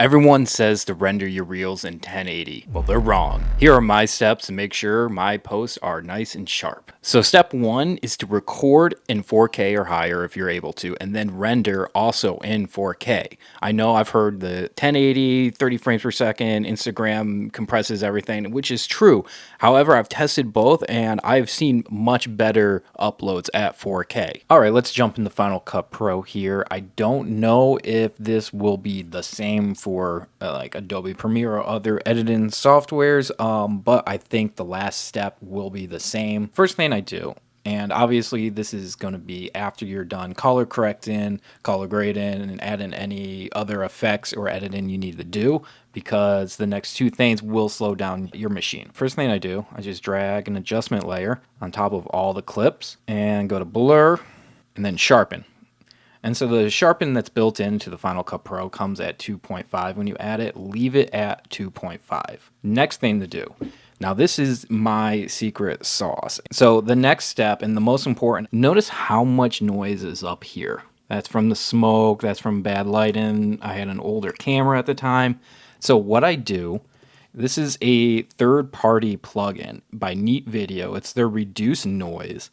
Everyone says to render your reels in 1080. Well, they're wrong. Here are my steps to make sure my posts are nice and sharp. So step 1 is to record in 4K or higher if you're able to, and then render also in 4K. I know I've heard the 1080, 30 frames per second, Instagram compresses everything, which is true. However, I've tested both and I've seen much better uploads at 4K. All right, let's jump into Final Cut Pro here. I don't know if this will be the same for like Adobe Premiere or other editing softwares, but I think the last step will be the same. First thing I do, and obviously this is going to be after you're done color correcting, color grading, and adding any other effects or editing you need to do, because the next two things will slow down your machine. First thing I do, I just drag an adjustment layer on top of all the clips and go to blur and then sharpen. And so the sharpen that's built into the Final Cut Pro comes at 2.5. When you add it, leave it at 2.5. Next thing to do. Now this is my secret sauce. So the next step, and the most important, notice how much noise is up here. That's from the smoke, that's from bad lighting. I had an older camera at the time. So what I do, this is a third-party plugin by Neat Video. It's their reduce noise.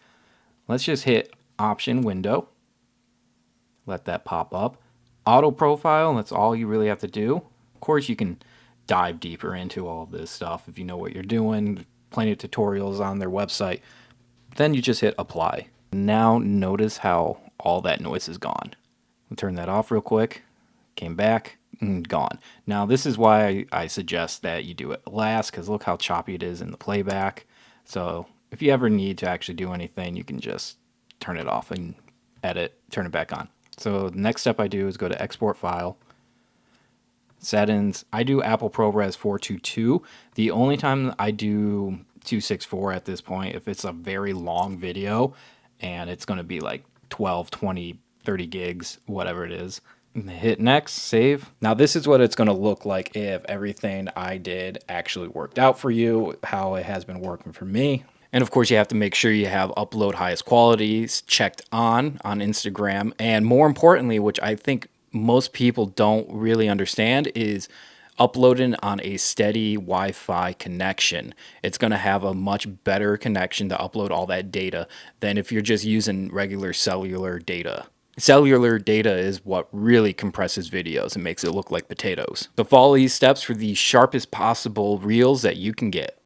Let's just hit Option Window. Let that pop up. Auto profile, that's all you really have to do. Of course, you can dive deeper into all of this stuff if you know what you're doing. Plenty of tutorials on their website. Then you just hit apply. Now notice how all that noise is gone. I'll turn that off real quick. Came back and gone. Now this is why I suggest that you do it last, because look how choppy it is in the playback. So if you ever need to actually do anything, you can just turn it off and edit, turn it back on. So the next step I do is go to export file, settings. I do Apple ProRes 422. The only time I do 264 at this point, if it's a very long video and it's going to be like 12, 20, 30 gigs, whatever it is. Hit next, save. Now this is what it's going to look like if everything I did actually worked out for you, how it has been working for me. And of course, you have to make sure you have upload highest qualities checked on Instagram. And more importantly, which I think most people don't really understand, is uploading on a steady Wi-Fi connection. It's going to have a much better connection to upload all that data than if you're just using regular cellular data. Cellular data is what really compresses videos and makes it look like potatoes. So follow these steps for the sharpest possible reels that you can get.